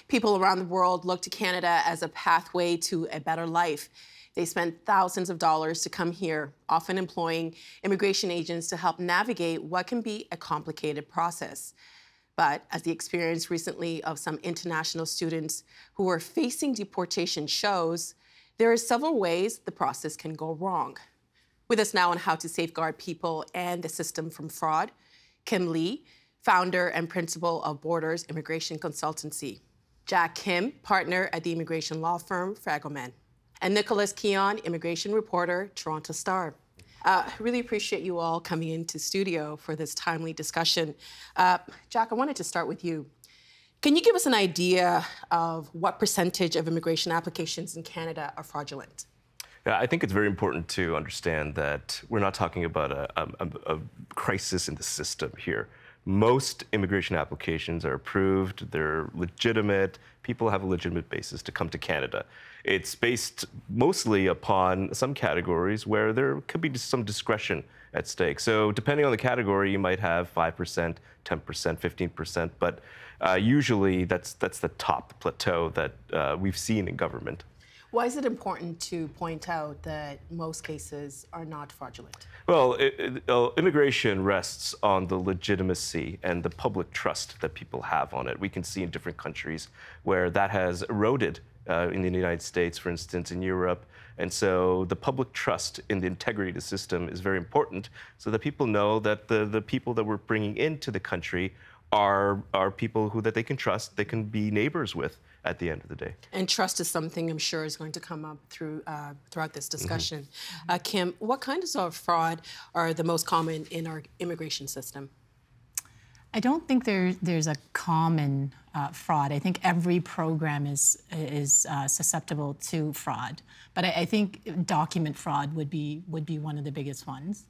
People around the world look to Canada as a pathway to a better life. They spend thousands of dollars to come here, often employing immigration agents to help navigate what can be a complicated process. But as the experience recently of some international students who are facing deportation shows, there are several ways the process can go wrong. With us now on how to safeguard people and the system from fraud, Kim Lee, founder and principal of Borders Immigration Consultancy. Jack Kim, partner at the immigration law firm Fragelman. And Nicholas Keon, immigration reporter, Toronto Star. I really appreciate you all coming into studio for this timely discussion. Jack, I wanted to start with you. Can you give us an idea of what percentage of immigration applications in Canada are fraudulent? Yeah, I think it's very important to understand that we're not talking about a crisis in the system here. Most immigration applications are approved, they're legitimate, people have a legitimate basis to come to Canada. It's based mostly upon some categories where there could be some discretion at stake. So depending on the category, you might have 5%, 10%, 15%, but usually that's the top plateau that we've seen in government. Why is it important to point out that most cases are not fraudulent? Well, immigration rests on the legitimacy and the public trust that people have on it. We can see in different countries where that has eroded in the United States, for instance, in Europe. And so the public trust in the integrity of the system is very important so that people know that the people that we're bringing into the country are people that they can trust, they can be neighbors with at the end of the day. And trust is something I'm sure is going to come up throughout this discussion. Kim, what kinds of fraud are the most common in our immigration system? I don't think there's a common fraud. I think every program is susceptible to fraud. But I think document fraud would be one of the biggest ones.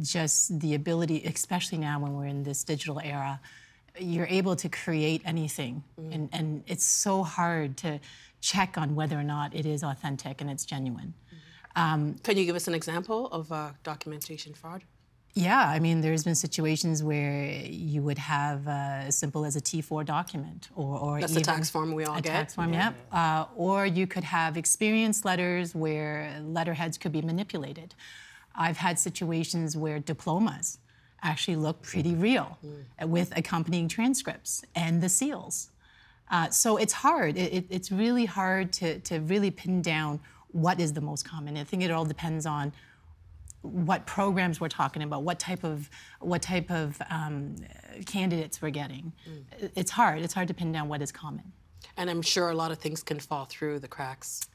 Just the ability, especially now when we're in this digital era, you're able to create anything. And it's so hard to check on whether or not it is authentic and it's genuine. Can you give us an example of documentation fraud? Yeah, I mean, there's been situations where you would have as simple as a T4 document, or that's even the tax form we all get. Tax form, yeah. Or you could have experience letters where letterheads could be manipulated. I've had situations where diplomas actually look pretty real with accompanying transcripts and the seals. So it's hard. It's really hard to really pin down what is the most common. I think it all depends on what programs we're talking about, what type of candidates we're getting. It's hard. It's hard to pin down what is common. And I'm sure a lot of things can fall through the cracks.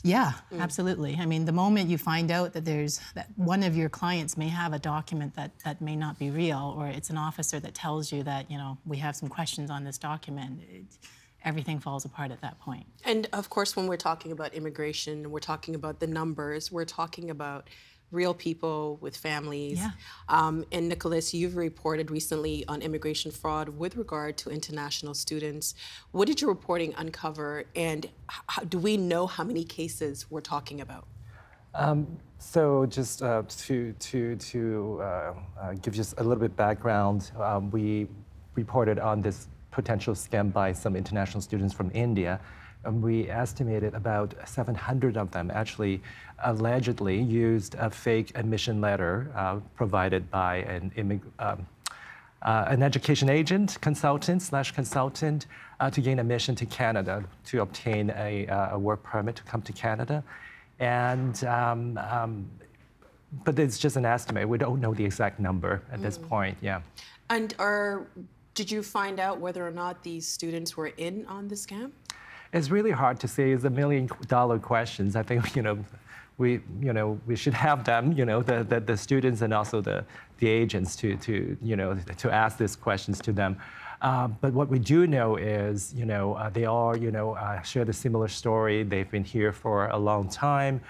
Yeah, absolutely. I mean, the moment you find out that one of your clients may have a document that may not be real, or it's an officer that tells you that, we have some questions on this document, everything falls apart at that point. And of course, when we're talking about immigration, we're talking about the numbers, we're talking about real people with families. Yeah. And Nicholas, you've reported recently on immigration fraud with regard to international students. What did your reporting uncover, and do we know how many cases we're talking about? So just to give just a little bit background, we reported on this potential scam by some international students from India. We estimated about 700 of them actually allegedly used a fake admission letter provided by an education agent, consultant to gain admission to Canada, to obtain a work permit to come to Canada. And but it's just an estimate. We don't know the exact number at this point, yeah. And did you find out whether or not these students were in on the scam? It's really hard to say. It's $1 million questions. I think we should have them, the students and also the agents to ask these questions to them. But what we do know is they all shared a similar story. They've been here for a long time.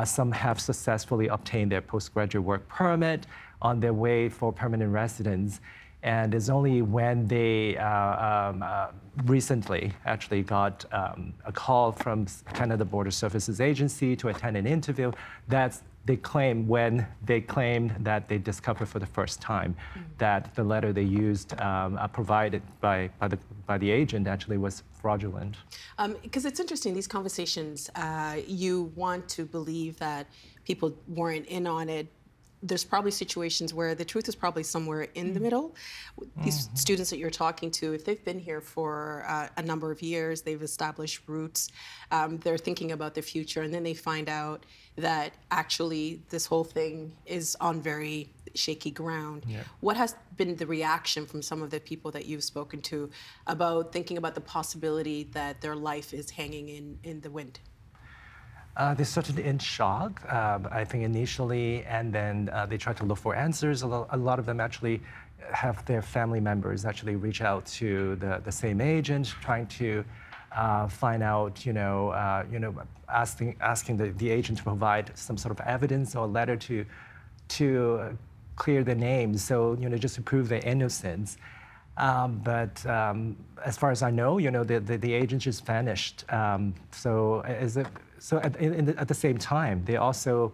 Some have successfully obtained their postgraduate work permit on their way for permanent residence. And it's only when they recently actually got a call from Canada Border Services Agency to attend an interview that they claim when they claimed that they discovered for the first time that the letter they used provided by the agent actually was fraudulent. Because it's interesting, these conversations, you want to believe that people weren't in on it. There's probably situations where the truth is probably somewhere in the middle. These students that you're talking to, if they've been here for a number of years, they've established roots, they're thinking about their future, and then they find out that actually this whole thing is on very shaky ground. Yeah. What has been the reaction from some of the people that you've spoken to about thinking about the possibility that their life is hanging in the wind? They're certainly in shock, I think, initially, and then they try to look for answers. A lot of them actually have their family members actually reach out to the same agent, trying to find out, asking the agent to provide some sort of evidence or letter to clear the names, so just to prove their innocence. But as far as I know, the agent just vanished. So at the same time, they're also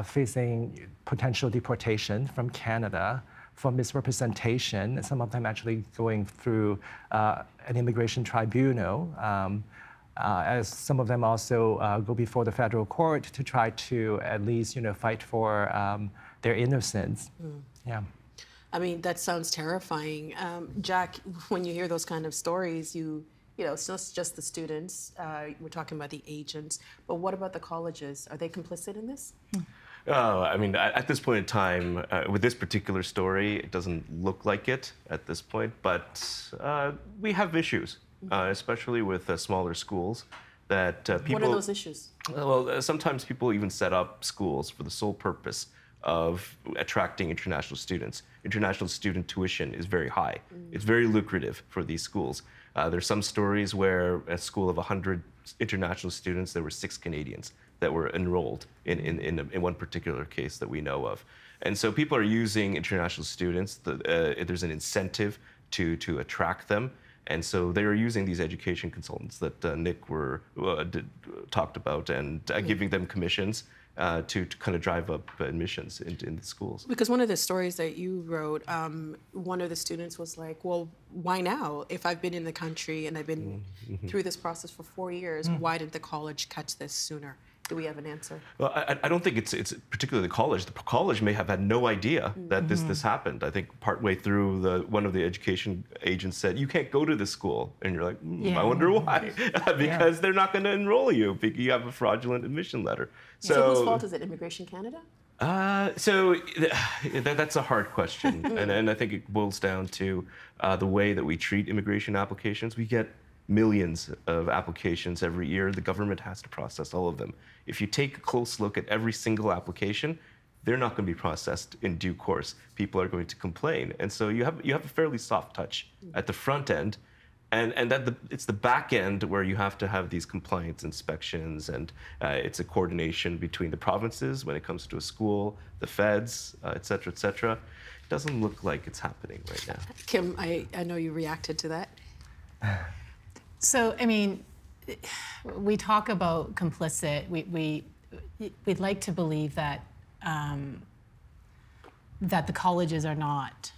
facing potential deportation from Canada for misrepresentation. Some of them actually going through an immigration tribunal. As some of them also go before the federal court to try to at least fight for their innocence. Yeah. I mean, that sounds terrifying. Jack, when you hear those kind of stories, it's not just the students, we're talking about the agents, but what about the colleges? Are they complicit in this? I mean, at this point in time, with this particular story, it doesn't look like it at this point, but we have issues, especially with smaller schools that people... What are those issues? Well, sometimes people even set up schools for the sole purpose of attracting international students. International student tuition is very high. It's very lucrative for these schools. There's some stories where a school of 100 international students, there were 6 Canadians that were enrolled in one particular case that we know of. And so people are using international students. There's an incentive to attract them. And so they are using these education consultants that Nick talked about and giving them commissions to kind of drive up admissions in the schools. Because one of the stories that you wrote, one of the students was like, well, why now? If I've been in the country and I've been through this process for 4 years, why didn't the college catch this sooner? Do we have an answer? Well, I don't think it's particularly the college. The college may have had no idea that this happened. I think partway through, one of the education agents said, you can't go to this school. And you're like, I wonder why. Because they're not going to enroll you because you have a fraudulent admission letter. So whose fault is it? Immigration Canada? So that's a hard question. and I think it boils down to the way that we treat immigration applications. We get millions of applications every year. The government has to process all of them. If you take a close look at every single application, they're not going to be processed in due course. People are going to complain. And so you have a fairly soft touch at the front end. And that it's the back end where you have to have these compliance inspections, and it's a coordination between the provinces when it comes to a school, the feds, et cetera, et cetera. It doesn't look like it's happening right now. Kim, I know you reacted to that. So, I mean, we talk about complicit. We'd like to believe that that the colleges are not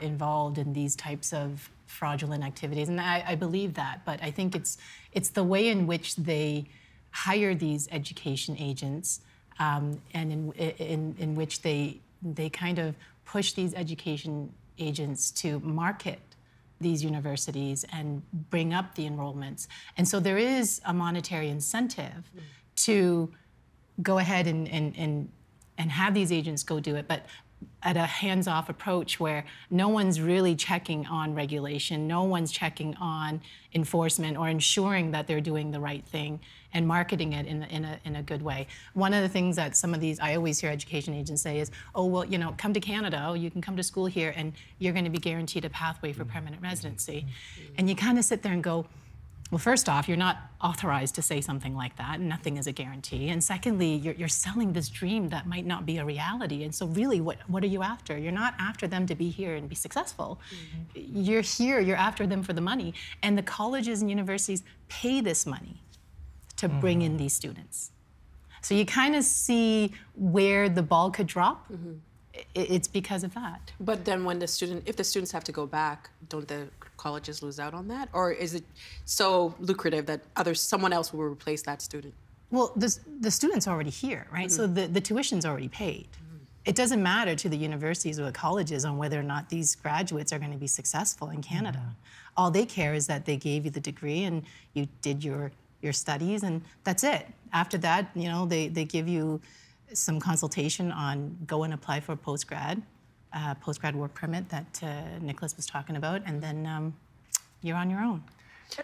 involved in these types of fraudulent activities, and I believe that. But I think it's the way in which they hire these education agents, and in which they kind of push these education agents to market these universities and bring up the enrollments. And so there is a monetary incentive to go ahead and have these agents go do it, but at a hands-off approach where no one's really checking on regulation, no one's checking on enforcement or ensuring that they're doing the right thing and marketing it in a good way. One of the things that some of these, I always hear education agents say is, oh, well, come to Canada, oh, you can come to school here and you're going to be guaranteed a pathway for permanent residency. And you kind of sit there and go, well, first off, you're not authorized to say something like that. Nothing is a guarantee. And secondly, you're selling this dream that might not be a reality. And so really, what are you after? You're not after them to be here and be successful. You're here, you're after them for the money. And the colleges and universities pay this money to bring in these students. So you kind of see where the ball could drop. It's because of that. But then when if the students have to go back, don't the colleges lose out on that? Or is it so lucrative that someone else will replace that student? Well, the student's already here, right? So the tuition's already paid. It doesn't matter to the universities or the colleges on whether or not these graduates are going to be successful in Canada. All they care is that they gave you the degree and you did your studies, and that's it. After that, you know, they give you some consultation on go and apply for a postgrad work permit that Nicholas was talking about, and then you're on your own.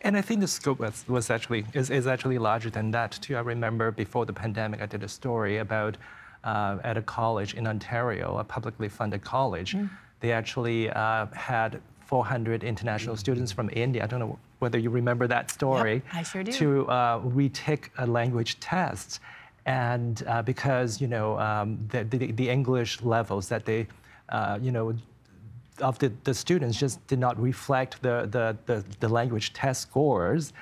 And I think the scope is actually larger than that too. I remember before the pandemic, I did a story about at a college in Ontario, a publicly funded college. They actually had 400 international students from India. I don't know whether you remember that story. Yep, I sure do. To retake a language test. And because, you know, the English levels that they, you know, of the students just did not reflect the language test scores.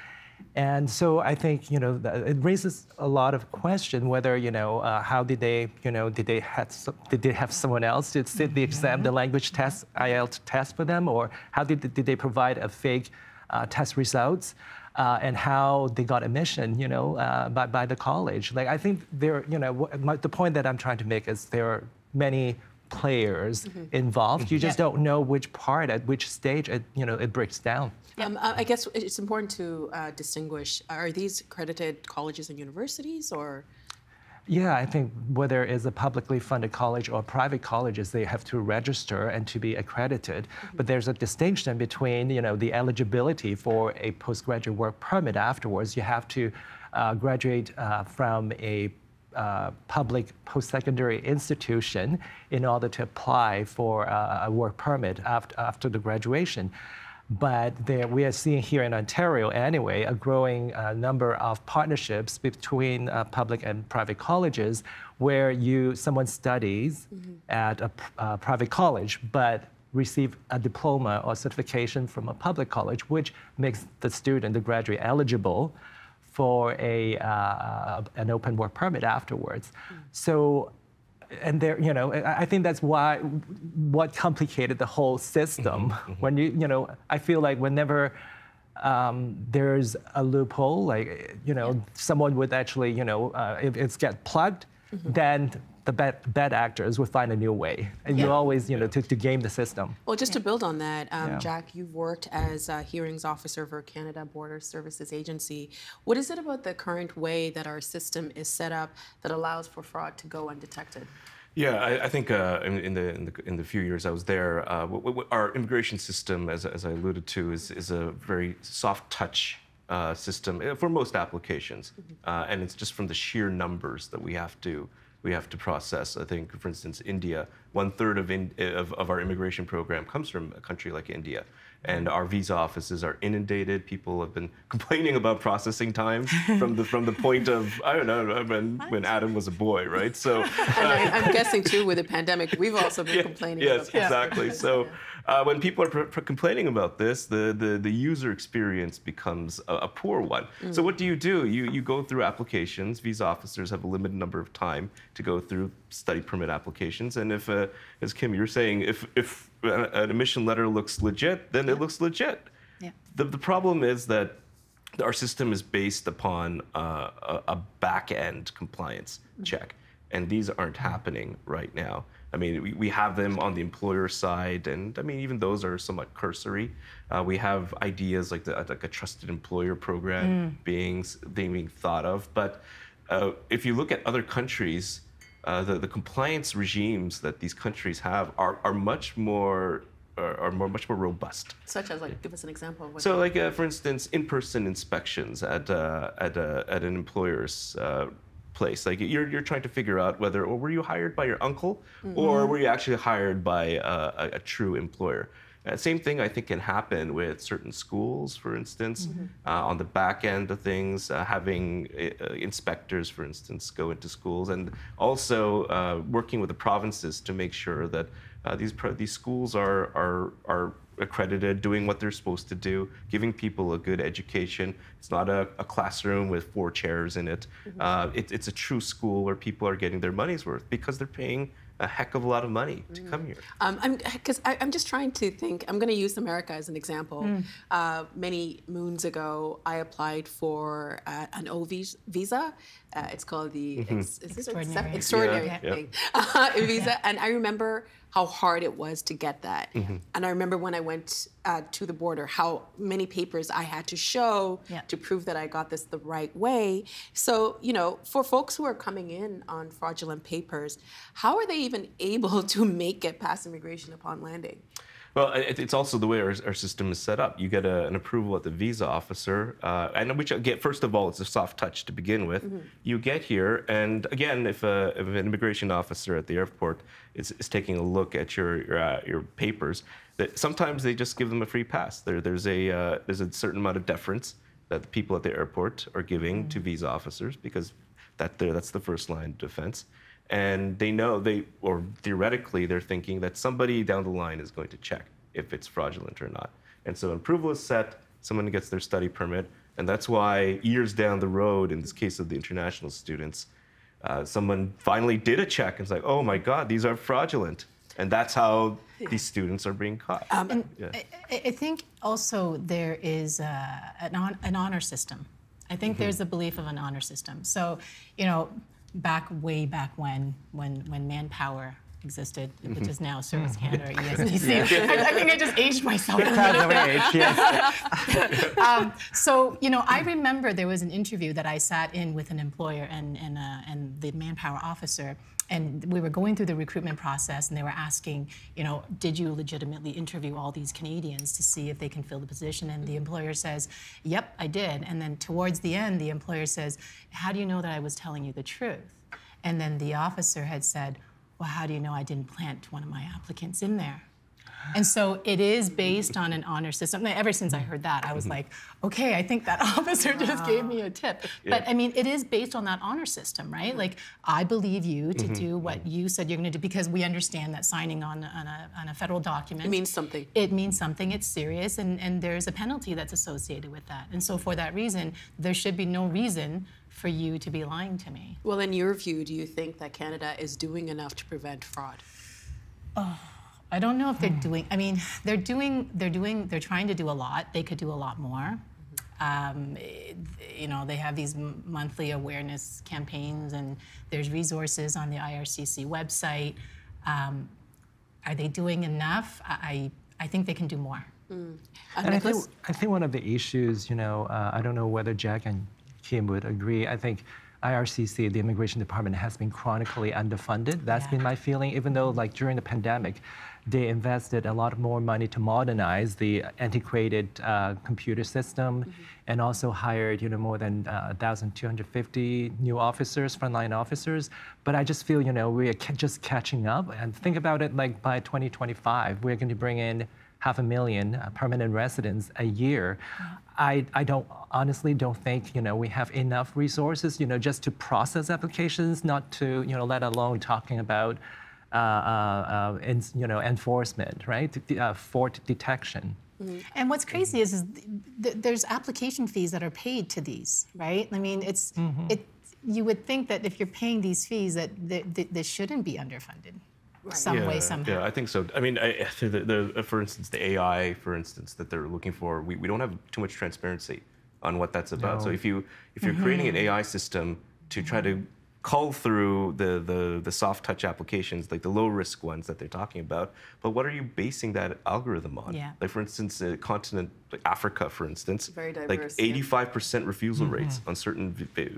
And so I think, you know, it raises a lot of question whether, you know, how did they, you know, did they have someone else to sit the exam, the language test, IELTS test for them, or how did they provide a fake test results, and how they got admission, you know, by the college. Like, I think there, you know, the point that I'm trying to make is there are many players involved. You just don't know which part, at which stage, you know, it breaks down. I guess it's important to distinguish, are these accredited colleges and universities, or? Yeah, I think whether it's a publicly funded college or private colleges, they have to register and to be accredited. But there's a distinction between, you know, the eligibility for a postgraduate work permit afterwards. You have to graduate from a public post-secondary institution in order to apply for a work permit after the graduation. But we are seeing here in Ontario anyway, a growing number of partnerships between public and private colleges where someone studies at a private college but receive a diploma or certification from a public college, which makes the student, the graduate, eligible for an open work permit afterwards. So, and there, you know, I think that's what complicated the whole system. When you know, I feel like whenever there's a loophole, like, you know, someone would actually, you know, if it's get plugged, then the bad actors will find a new way. And you always, you know, to game the system. Well, just to build on that, Jack, you've worked as a hearings officer for Canada Border Services Agency. What is it about the current way that our system is set up that allows for fraud to go undetected? Yeah, I think in the few years I was there, our immigration system, as I alluded to, is a very soft touch system for most applications, and it's just from the sheer numbers that we have to process. I think, for instance, India, 1/3 of our immigration program comes from a country like India. And our visa offices are inundated. People have been complaining about processing times from the point of, I don't know, when Adam was a boy, right? So and I'm guessing too with the pandemic, we've also been complaining. Yes, about exactly. So when people are complaining about this, the user experience becomes a poor one. So what do? You go through applications. Visa officers have a limited number of time to go through study permit applications. And if, as Kim, you're saying, if an admission letter looks legit, then it looks legit. Yeah. The problem is that our system is based upon a back-end compliance check, and these aren't happening right now. I mean, we have them on the employer side, and I mean, even those are somewhat cursory. We have ideas like a trusted employer program being thought of, but if you look at other countries, the compliance regimes that these countries have are much more robust. Such as, like, give us an example of what. So, like, for instance, in-person inspections at an employer's place. Like, you're trying to figure out whether, or were you hired by your uncle, or were you actually hired by a true employer. Same thing, I think, can happen with certain schools, for instance, on the back end of things, having inspectors, for instance, go into schools, and also working with the provinces to make sure that these schools are accredited, doing what they're supposed to do, giving people a good education. It's not a classroom with 4 chairs in it. It's a true school where people are getting their money's worth because they're paying a heck of a lot of money to come here. Because I'm just trying to think. I'm going to use America as an example. Many moons ago, I applied for an O visa. It's called the extraordinary thing visa, and I remember how hard it was to get that. And I remember when I went to the border, how many papers I had to show to prove that I got this the right way. So, you know, for folks who are coming in on fraudulent papers, how are they even able to make it past immigration upon landing? Well, it's also the way our system is set up. You get an approval at the visa officer, and which again, first of all, it's a soft touch to begin with. You get here, and again, if an immigration officer at the airport is taking a look at your papers, that sometimes they just give them a free pass. There's a certain amount of deference that the people at the airport are giving to visa officers because that's the first line of defense. And they know or theoretically, they're thinking that somebody down the line is going to check if it's fraudulent or not. And so approval is set, someone gets their study permit, and that's why years down the road, in this case of the international students, someone finally did a check and was like, oh my God, these are fraudulent. And that's how these students are being caught. I think also there is an honor system. I think there's a belief of an honor system. So, you know, way back when Manpower existed, which is now Service Canada or ESDC. I think I just aged myself a little bit. So, you know, I remember there was an interview that I sat in with an employer and the Manpower officer, and we were going through the recruitment process, and they were asking, you know, did you legitimately interview all these Canadians to see if they can fill the position? And the employer says, yep, I did. And then towards the end, the employer says, how do you know that I was telling you the truth? And then the officer had said, well, how do you know I didn't plant one of my applicants in there? And so it is based on an honor system. Ever since I heard that, I was like, okay, I think that officer just gave me a tip. But I mean, it is based on that honor system, right? Like, I believe you to do what you said you're going to do, because we understand that signing on a federal document, it means something. It means something. It's serious, and there's a penalty that's associated with that. And so for that reason, there should be no reason for you to be lying to me. Well, in your view, do you think that Canada is doing enough to prevent fraud? I don't know if they're doing. I mean, they're trying to do a lot. They could do a lot more. You know, they have these monthly awareness campaigns, and there's resources on the IRCC website. Are they doing enough? I think they can do more. And I think one of the issues, you know, I don't know whether Jack and Kim would agree. I think IRCC, the Immigration Department, has been chronically underfunded. That's been my feeling, even though, like, during the pandemic, they invested a lot more money to modernize the antiquated computer system, and also hired, you know, more than 1,250 new officers, frontline officers. But I just feel, you know, we are just catching up. And think about it, like, by 2025, we're going to bring in 500,000 permanent residents a year. I honestly don't think, you know, we have enough resources, you know, just to process applications, not to, you know, let alone talking about, you know, enforcement, right? For detection. And what's crazy is there's application fees that are paid to these, right? I mean, you would think that if you're paying these fees, that they shouldn't be underfunded. Some way, somehow. Yeah, I think so. I mean, for instance, the AI, for instance, that they're looking for, we don't have too much transparency on what that's about. No. So if you're creating an AI system to try to cull through the soft touch applications, like the low risk ones that they're talking about, but what are you basing that algorithm on? Yeah. Like, for instance, a continent like Africa, for instance, very diverse, like 85% refusal rates on certain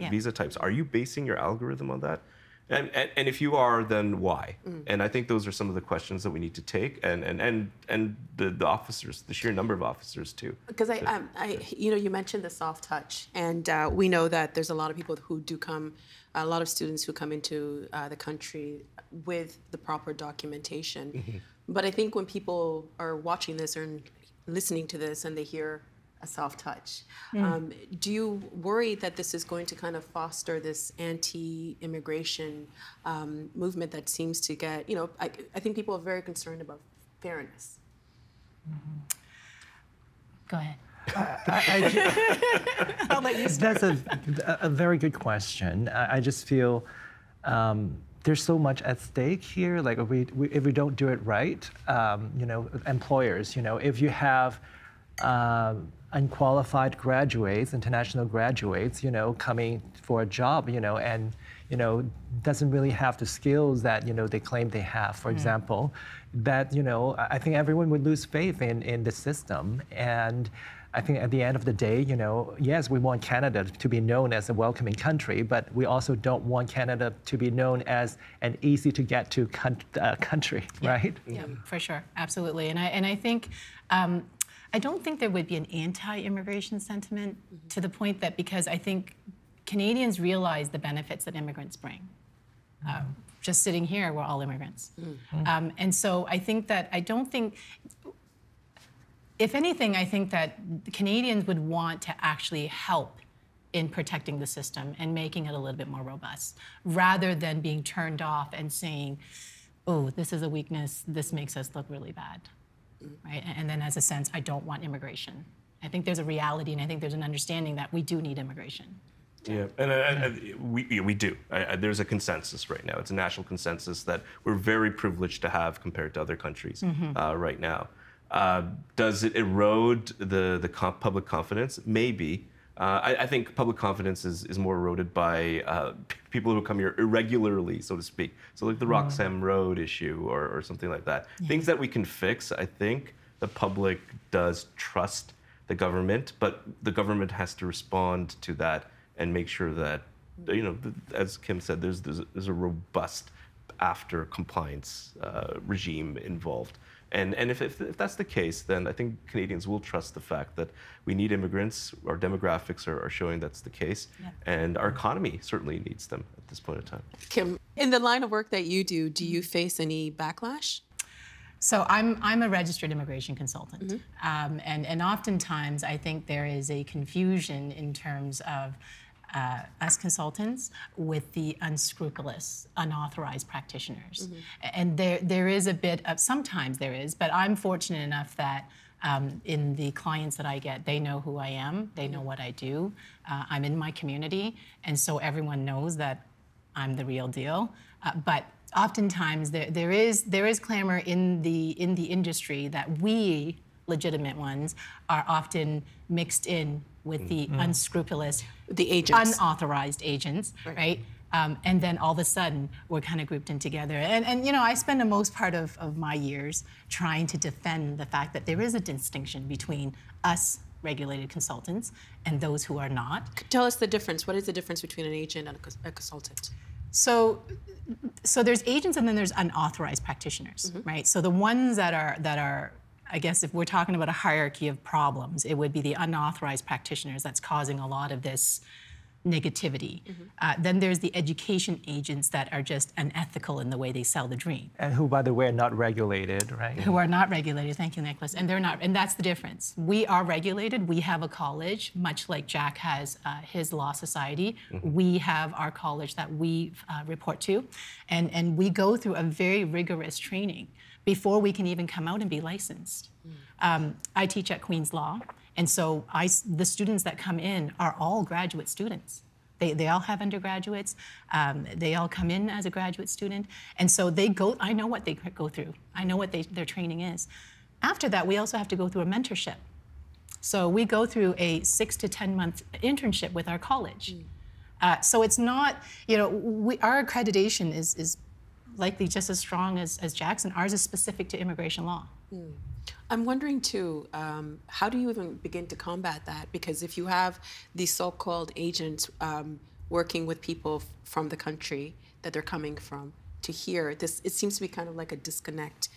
visa types. Are you basing your algorithm on that? And if you are, then why? And I think those are some of the questions that we need to take, and the officers, the sheer number of officers too. Because you know, you mentioned the soft touch, and we know that there's a lot of people who do come, a lot of students who come into the country with the proper documentation. But I think when people are watching this or listening to this and they hear a soft touch. Do you worry that this is going to kind of foster this anti-immigration movement that seems to get, you know, I think people are very concerned about fairness? Go ahead. I'll let you start. That's a very good question. I just feel there's so much at stake here. Like if we don't do it right, you know, employers, you know, if you have unqualified graduates, international graduates, you know, coming for a job, you know, and you know, doesn't really have the skills that, you know, they claim they have, for example, that, you know, I think everyone would lose faith in the system. And I think at the end of the day, you know, yes, we want Canada to be known as a welcoming country, but we also don't want Canada to be known as an easy to get to country, right? Yeah, for sure, absolutely. And I think, I don't think there would be an anti-immigration sentiment to the point that, because I think Canadians realize the benefits that immigrants bring. Just sitting here, we're all immigrants. And so I think that, I don't think, if anything, I think that Canadians would want to actually help in protecting the system and making it a little bit more robust, rather than being turned off and saying, oh, this is a weakness, this makes us look really bad, right? And then as a sense, I don't want immigration. I think there's a reality, and I think there's an understanding that we do need immigration. Yeah, and we do. There's a consensus right now. It's a national consensus that we're very privileged to have compared to other countries right now. Does it erode the public confidence? Maybe. I think public confidence is more eroded by people who come here irregularly, so to speak. So like the Roxham Road issue or something like that. Yeah. Things that we can fix, I think the public does trust the government, but the government has to respond to that and make sure that, you know, as Kim said, there's a robust after compliance regime involved. And if that's the case, then I think Canadians will trust the fact that we need immigrants. Our demographics are showing that's the case. Yeah. And our economy certainly needs them at this point in time. Kim, in the line of work that you do you face any backlash? So I'm a registered immigration consultant. And oftentimes I think there is a confusion in terms of us consultants with the unscrupulous, unauthorized practitioners. And there is a bit of, sometimes there is, but I'm fortunate enough that in the clients that I get, they know who I am, they know what I do. I'm in my community, and so everyone knows that I'm the real deal. But oftentimes there is clamor in the industry that we, legitimate ones, are often mixed in with the unscrupulous, the agents, unauthorized agents, right? And then all of a sudden, we're kind of grouped in together. And you know, I spend the most part of my years trying to defend the fact that there is a distinction between us regulated consultants and those who are not. Tell us the difference. What is the difference between an agent and a consultant? So there's agents and then there's unauthorized practitioners, right? So the ones that are, I guess if we're talking about a hierarchy of problems, it would be the unauthorized practitioners that's causing a lot of this negativity. Then there's the education agents that are just unethical in the way they sell the dream. And who, by the way, are not regulated, right? Who are not regulated, thank you, Nicholas. And they're not, and that's the difference. We are regulated, we have a college, much like Jack has his law society. We have our college that we report to, and we go through a very rigorous training before we can even come out and be licensed. I teach at Queen's Law, and so the students that come in are all graduate students. They all have undergraduates. They all come in as a graduate student, and so they go. I know what they go through. I know what their training is. After that, we also have to go through a mentorship. So we go through a 6 to 10 month internship with our college. So it's not, you know, our accreditation is likely just as strong as Jackson. Ours is specific to immigration law. I'm wondering too, how do you even begin to combat that? Because if you have these so-called agents working with people from the country that they're coming from to here, it seems to be kind of like a disconnect.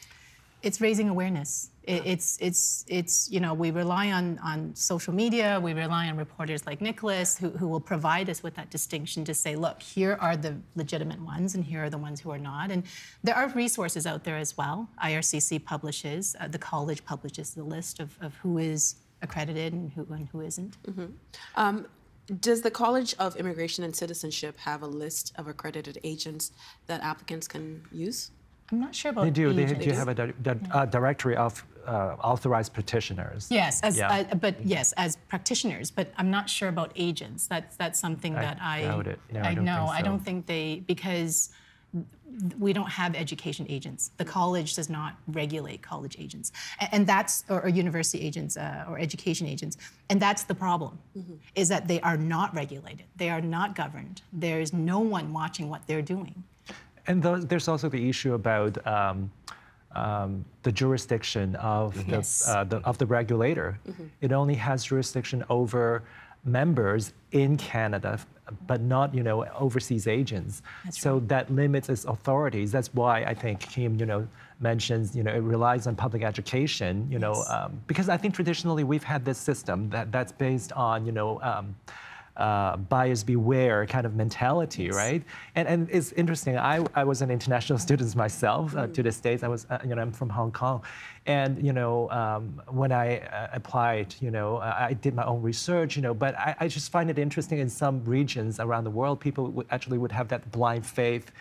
It's raising awareness. It's you know, we rely on social media, we rely on reporters like Nicholas who will provide us with that distinction to say, look, here are the legitimate ones and here are the ones who are not. And there are resources out there as well. IRCC publishes, the college publishes the list of who is accredited and who isn't. Does the College of Immigration and Citizenship have a list of accredited agents that applicants can use? I'm not sure about They do. agents. They do have a directory of authorized practitioners. Yes, as practitioners, but I'm not sure about agents. That's something that I doubt it. No, I don't know. think so. I don't think because we don't have education agents. The college does not regulate college agents, and that's or university agents or education agents, and that's the problem, is that they are not regulated. They are not governed. There's no one watching what they're doing. And there's also the issue about the jurisdiction of the regulator. It only has jurisdiction over members in Canada, but not overseas agents. So that limits its authorities. That's why I think Kim mentions it relies on public education. Because I think traditionally we've had this system that's based on buyers beware kind of mentality, right? And it's interesting. I was an international student myself to the States. I was, I'm from Hong Kong, and when I applied, I did my own research, but I just find it interesting. In some regions around the world, people would have that blind faith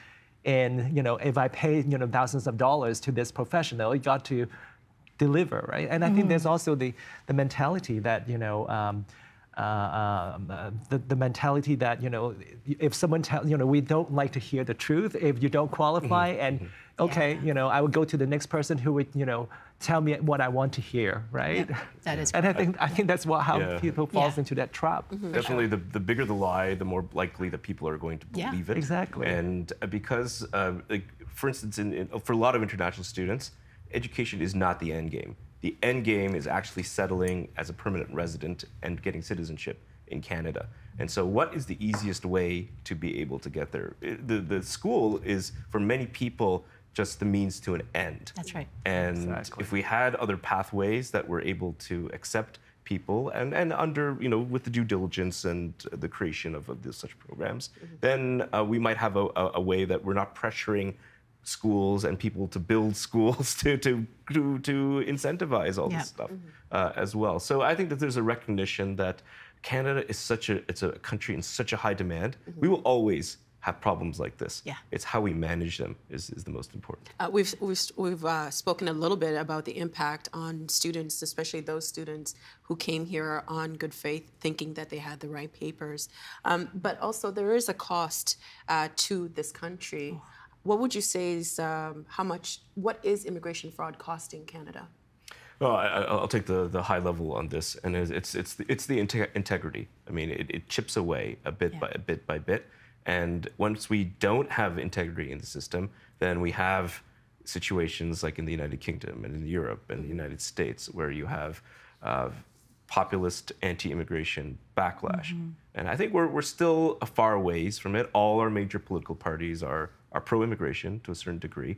in, if I pay thousands of dollars to this professional, you got to deliver, right? And I think there's also the mentality that the mentality that if someone tells we don't like to hear the truth if you don't qualify, and I would go to the next person who would tell me what I want to hear, right? Yeah, that is. And I think that's how people falls into that trap. Definitely, the bigger the lie, the more likely that people are going to believe it. Exactly. And because, for instance, for a lot of international students, education is not the end game. The end game is actually settling as a permanent resident and getting citizenship in Canada. And so what is the easiest way to be able to get there? The school is, for many people, just the means to an end. That's right. And if we had other pathways that were able to accept people and under, with the due diligence and the creation of such programs, then we might have a way that we're not pressuring schools and people to build schools to incentivize all this stuff as well. So I think that there's a recognition that Canada is it's a country in such a high demand. We will always have problems like this. Yeah. It's how we manage them is the most important. We've spoken a little bit about the impact on students, especially those students who came here on good faith, thinking that they had the right papers. But also there is a cost to this country. Oh. What would you say is what is immigration fraud costing Canada? Well, I'll take the high level on this, and it's the integrity. I mean, it chips away a bit by bit, and once we don't have integrity in the system, then we have situations like in the United Kingdom and in Europe and the United States where you have populist anti-immigration backlash. And I think we're still a far ways from it. All our major political parties are pro-immigration to a certain degree,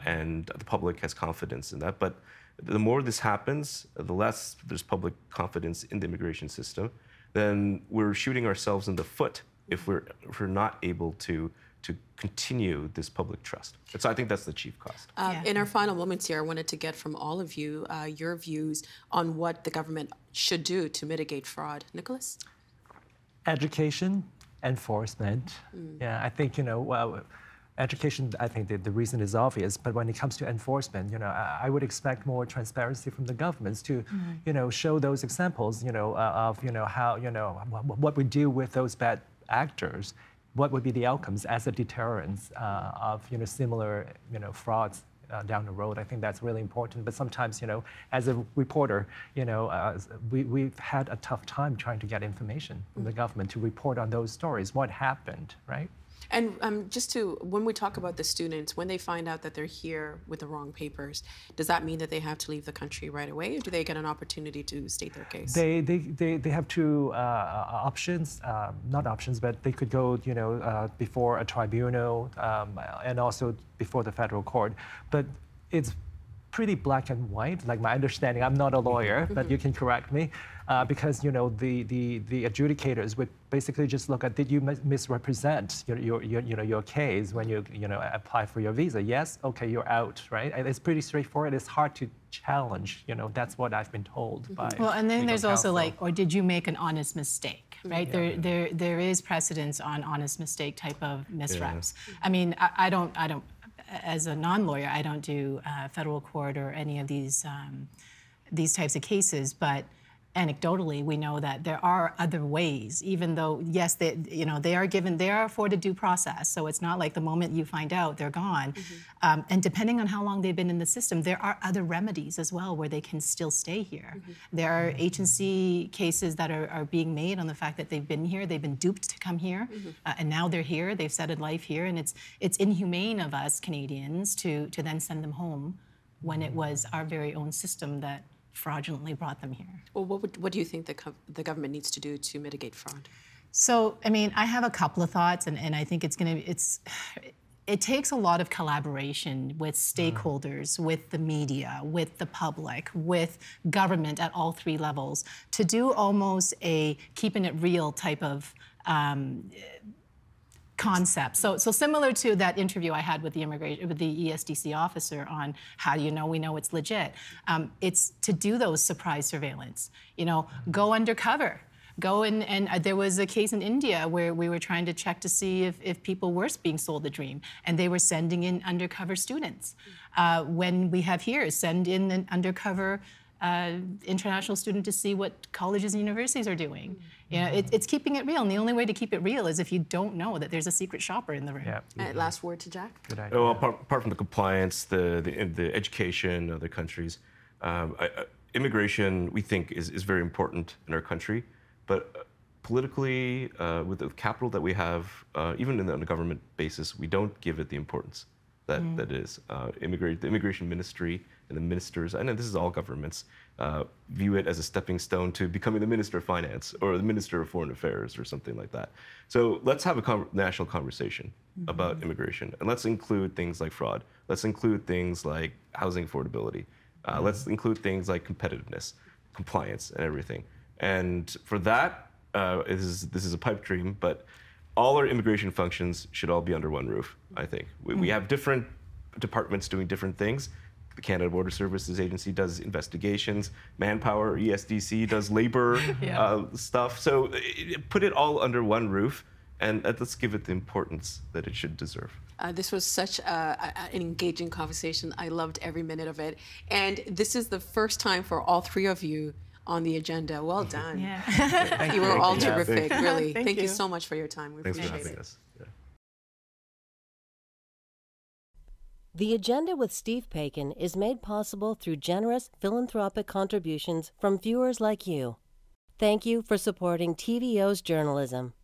and the public has confidence in that. But the more this happens, the less there's public confidence in the immigration system, then we're shooting ourselves in the foot if we're not able to continue this public trust. So I think that's the chief cost. In our final moments here, I wanted to get from all of you your views on what the government should do to mitigate fraud. Nicholas? Education, enforcement. Yeah, I think, education, I think the reason is obvious, but when it comes to enforcement, I would expect more transparency from the governments to, show those examples, of, how, what we do with those bad actors, what would be the outcomes as a deterrence of, similar, frauds down the road. I think that's really important. But sometimes, as a reporter, we've had a tough time trying to get information from the government to report on those stories. What happened, right? And when we talk about the students, when they find out that they're here with the wrong papers, does that mean that they have to leave the country right away, or do they get an opportunity to state their case? They have two options, not options, but they could go, before a tribunal and also before the federal court. But it's pretty black and white, like my understanding. I'm not a lawyer, but you can correct me, because the adjudicators would basically just look at, did you misrepresent your case when you apply for your visa? Yes, okay, you're out, right? And it's pretty straightforward. It's hard to challenge. That's what I've been told by. Well, and then there's also or did you make an honest mistake, right? There is precedence on honest mistake type of misreps. I mean, I don't. as a non-lawyer, I don't do federal court or any of these types of cases, but anecdotally, we know that there are other ways, even though, yes, they are afforded due process. So it's not like the moment you find out, they're gone. And depending on how long they've been in the system, there are other remedies as well where they can still stay here. There are agency cases that are being made on the fact that they've been here, they've been duped to come here, and now they're here, they've settled life here, and it's inhumane of us Canadians to then send them home when it was our very own system that fraudulently brought them here. Well, what do you think the government needs to do to mitigate fraud? So, I mean, I have a couple of thoughts, and I think it takes a lot of collaboration with stakeholders, with the media, with the public, with government at all three levels to do almost a keeping it real type of concept. So similar to that interview I had with the ESDC officer on how do you know we know it's legit. It's to do those surprise surveillance. You know, go undercover. Go and there was a case in India where we were trying to check to see if people were being sold the dream, and they were sending in undercover students. When we have here, send in an undercover international student to see what colleges and universities are doing. You know, it's keeping it real, and the only way to keep it real is if you don't know that there's a secret shopper in the room. Yeah. Last word to Jack. Good idea. Well, apart from the compliance, the education, other countries, immigration we think is very important in our country, but politically, with the capital that we have, even on a government basis, we don't give it the importance that it is. The immigration ministry and the ministers, I know this is all governments, view it as a stepping stone to becoming the Minister of Finance or the Minister of Foreign Affairs or something like that. So let's have a national conversation about immigration, and let's include things like fraud. Let's include things like housing affordability. Let's include things like competitiveness, compliance, and everything. And for that, this is a pipe dream, but all our immigration functions should all be under one roof, I think. We have different departments doing different things. The Canada Border Services Agency does investigations. Manpower, ESDC does labor stuff. So put it all under one roof, and let's give it the importance that it should deserve. This was such an engaging conversation. I loved every minute of it. And this is the first time for all three of you on the agenda. Well done. Yeah. You were all terrific, really. Thank you you so much for your time. We Thanks for appreciate having it. us. Yeah. The Agenda with Steve Paikin is made possible through generous philanthropic contributions from viewers like you. Thank you for supporting TVO's journalism.